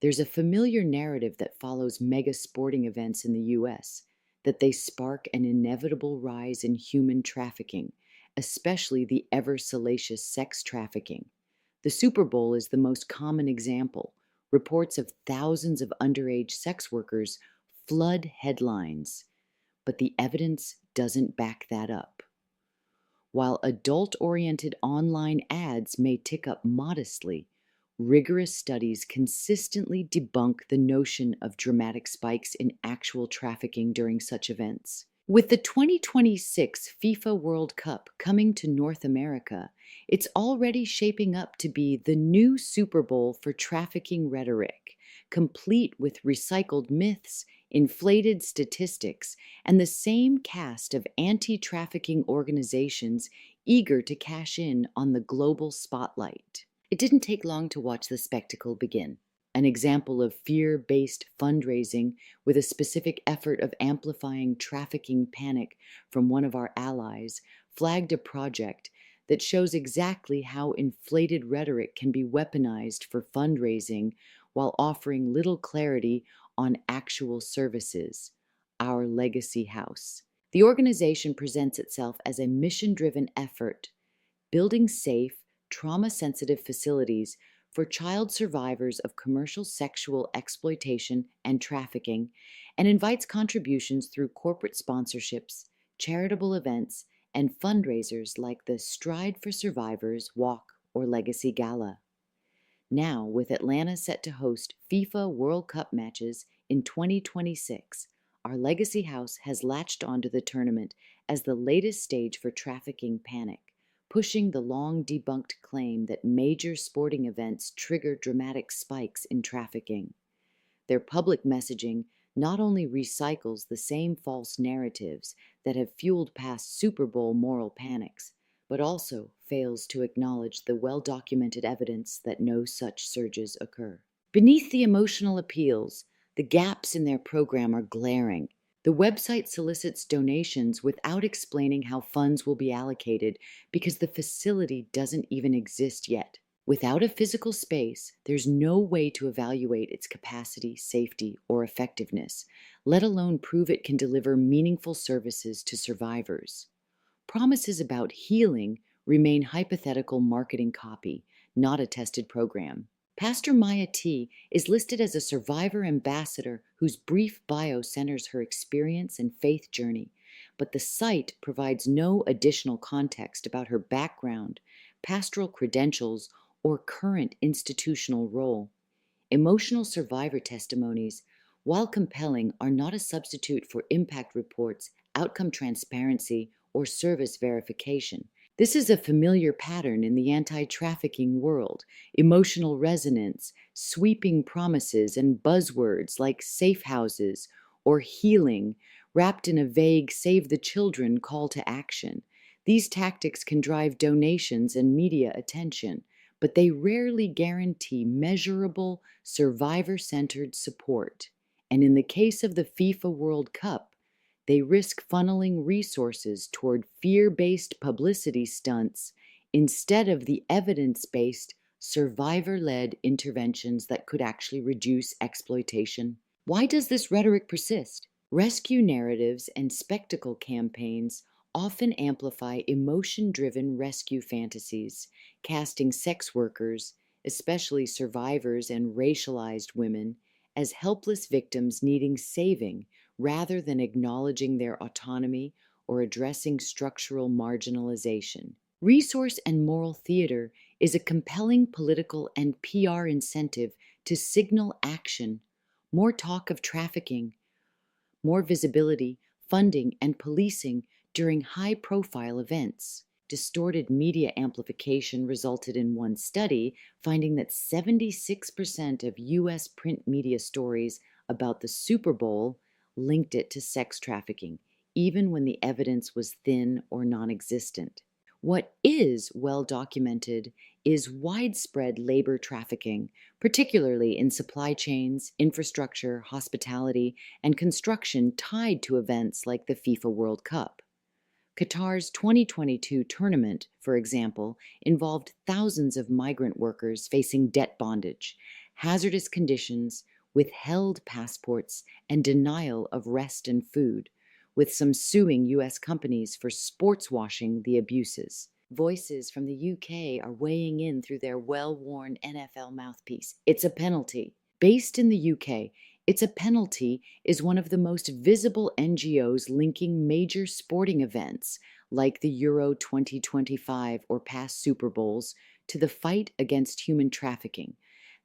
There's a familiar narrative that follows mega sporting events in the US that they spark an inevitable rise in human trafficking, especially the ever salacious sex trafficking. The Super Bowl is the most common example. Reports of thousands of underage sex workers flood headlines, but the evidence doesn't back that up. While adult oriented online ads may tick up modestly, rigorous studies consistently debunk the notion of dramatic spikes in actual trafficking during such events. With the 2026 FIFA World Cup coming to North America, it's already shaping up to be the new Super Bowl for trafficking rhetoric, complete with recycled myths, inflated statistics, and the same cast of anti-trafficking organizations eager to cash in on the global spotlight. It didn't take long to watch the spectacle begin. An example of fear-based fundraising with a specific effort of amplifying trafficking panic from one of our allies flagged a project that shows exactly how inflated rhetoric can be weaponized for fundraising while offering little clarity on actual services. Our Legacy House. The organization presents itself as a mission-driven effort, building safe, trauma-sensitive facilities for child survivors of commercial sexual exploitation and trafficking, and invites contributions through corporate sponsorships, charitable events, and fundraisers like the Stride for Survivors Walk or Legacy Gala. Now, with Atlanta set to host FIFA World Cup matches in 2026, our Legacy House has latched onto the tournament as the latest stage for trafficking panic, pushing the long debunked claim that major sporting events trigger dramatic spikes in trafficking. Their public messaging not only recycles the same false narratives that have fueled past Super Bowl moral panics, but also fails to acknowledge the well-documented evidence that no such surges occur. Beneath the emotional appeals, the gaps in their program are glaring. The website solicits donations without explaining how funds will be allocated because the facility doesn't even exist yet. Without a physical space, there's no way to evaluate its capacity, safety, or effectiveness, let alone prove it can deliver meaningful services to survivors. Promises about healing remain hypothetical marketing copy, not a tested program. Pastor Maya T. is listed as a survivor ambassador whose brief bio centers her experience and faith journey, but the site provides no additional context about her background, pastoral credentials, or current institutional role. Emotional survivor testimonies, while compelling, are not a substitute for impact reports, outcome transparency, or service verification. This is a familiar pattern in the anti-trafficking world: emotional resonance, sweeping promises, and buzzwords like safe houses or healing, wrapped in a vague save the children call to action. These tactics can drive donations and media attention, but they rarely guarantee measurable, survivor-centered support. And in the case of the FIFA World Cup, they risk funneling resources toward fear-based publicity stunts instead of the evidence-based, survivor-led interventions that could actually reduce exploitation. Why does this rhetoric persist? Rescue narratives and spectacle campaigns often amplify emotion-driven rescue fantasies, casting sex workers, especially survivors and racialized women, as helpless victims needing saving rather than acknowledging their autonomy or addressing structural marginalization. Resource and moral theater is a compelling political and PR incentive to signal action, more talk of trafficking, more visibility, funding, and policing during high-profile events. Distorted media amplification resulted in one study finding that 76% of U.S. print media stories about the Super Bowl linked it to sex trafficking, even when the evidence was thin or non-existent. What is well documented is widespread labor trafficking, particularly in supply chains, infrastructure, hospitality, and construction tied to events like the FIFA World Cup. Qatar's 2022 tournament, for example, involved thousands of migrant workers facing debt bondage, hazardous conditions, withheld passports, and denial of rest and food, with some suing U.S. companies for sports washing the abuses. Voices from the UK are weighing in through their well-worn NFL mouthpiece. It's a penalty. Based in the UK, It's a Penalty is one of the most visible NGOs linking major sporting events like the Euro 2025 or past Super Bowls to the fight against human trafficking.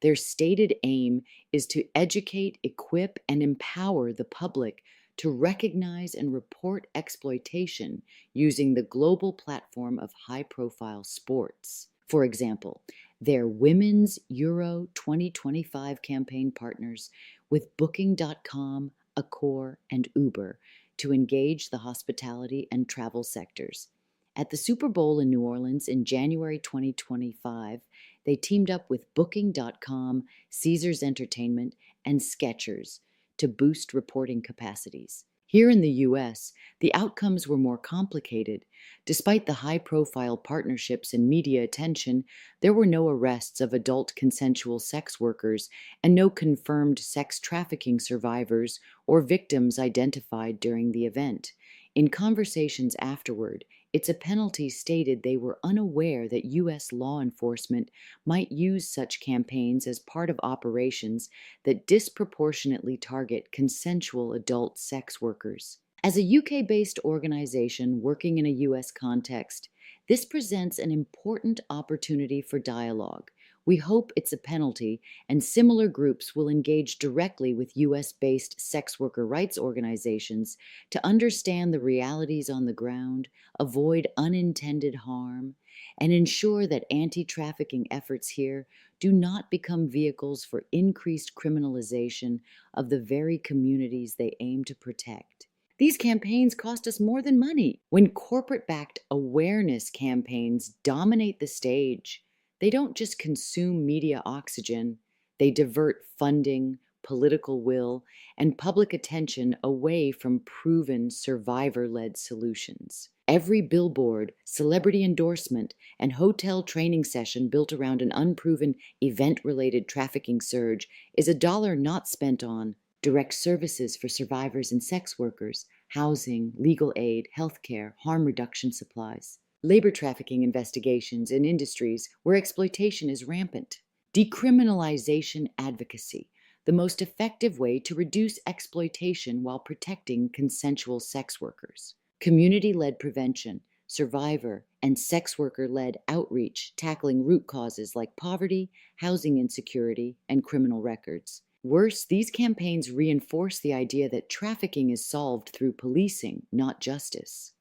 Their stated aim is to educate, equip, and empower the public to recognize and report exploitation using the global platform of high-profile sports. For example, their Women's Euro 2025 campaign partners with Booking.com, Accor, and Uber to engage the hospitality and travel sectors. At the Super Bowl in New Orleans in January 2025, they teamed up with Booking.com, Caesars Entertainment, and Skechers to boost reporting capacities. Here in the US, the outcomes were more complicated. Despite the high-profile partnerships and media attention, there were no arrests of adult consensual sex workers and no confirmed sex trafficking survivors or victims identified during the event. In conversations afterward, It's a Penalty stated they were unaware that U.S. law enforcement might use such campaigns as part of operations that disproportionately target consensual adult sex workers. As a UK-based organization working in a US context, this presents an important opportunity for dialogue. We hope It's a Penalty and similar groups will engage directly with US-based sex worker rights organizations to understand the realities on the ground, avoid unintended harm, and ensure that anti-trafficking efforts here do not become vehicles for increased criminalization of the very communities they aim to protect. These campaigns cost us more than money. When corporate-backed awareness campaigns dominate the stage, they don't just consume media oxygen, they divert funding, political will, and public attention away from proven survivor-led solutions. Every billboard, celebrity endorsement, and hotel training session built around an unproven event-related trafficking surge is a dollar not spent on direct services for survivors and sex workers, housing, legal aid, healthcare, harm reduction supplies, labor trafficking investigations in industries where exploitation is rampant, decriminalization advocacy, the most effective way to reduce exploitation while protecting consensual sex workers, community-led prevention, survivor and sex worker-led outreach tackling root causes like poverty, housing insecurity, and criminal records. Worse, these campaigns reinforce the idea that trafficking is solved through policing, not justice.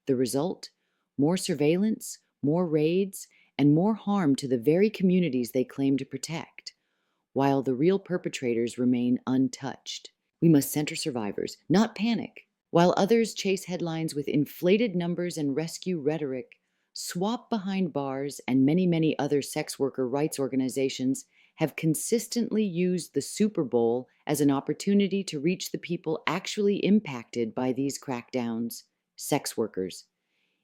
The result? More surveillance, more raids, and more harm to the very communities they claim to protect, while the real perpetrators remain untouched. We must center survivors, not panic. While others chase headlines with inflated numbers and rescue rhetoric, Swap Behind Bars and many other sex worker rights organizations have consistently used the Super Bowl as an opportunity to reach the people actually impacted by these crackdowns, sex workers.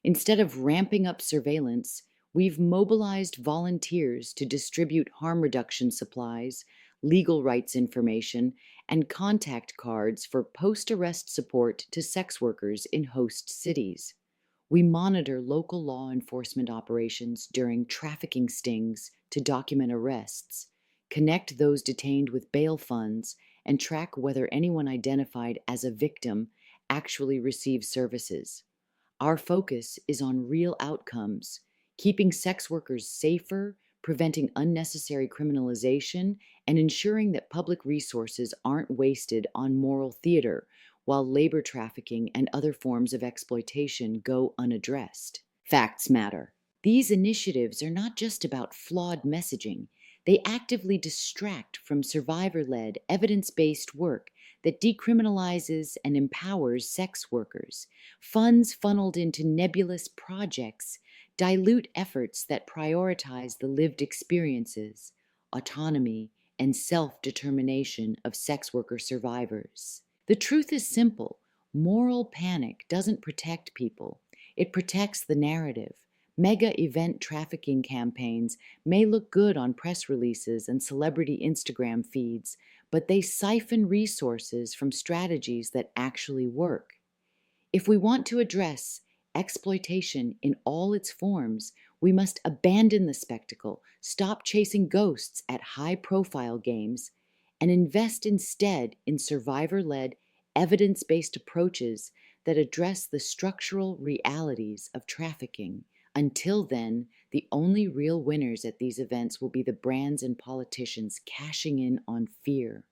Instead of ramping up surveillance, we've mobilized volunteers to distribute harm reduction supplies, legal rights information, and contact cards for post-arrest support to sex workers in host cities. We monitor local law enforcement operations during trafficking stings to document arrests, connect those detained with bail funds, and track whether anyone identified as a victim actually receives services. Our focus is on real outcomes, keeping sex workers safer, preventing unnecessary criminalization, and ensuring that public resources aren't wasted on moral theater while labor trafficking and other forms of exploitation go unaddressed. Facts matter. These initiatives are not just about flawed messaging. They actively distract from survivor-led, evidence-based work that decriminalizes and empowers sex workers. Funds funneled into nebulous projects dilute efforts that prioritize the lived experiences, autonomy, and self-determination of sex worker survivors. The truth is simple. Moral panic doesn't protect people. It protects the narrative. Mega event trafficking campaigns may look good on press releases and celebrity Instagram feeds, but they siphon resources from strategies that actually work. If we want to address exploitation in all its forms, we must abandon the spectacle, stop chasing ghosts at high-profile games, and invest instead in survivor-led, evidence-based approaches that address the structural realities of trafficking. Until then, the only real winners at these events will be the brands and politicians cashing in on fear.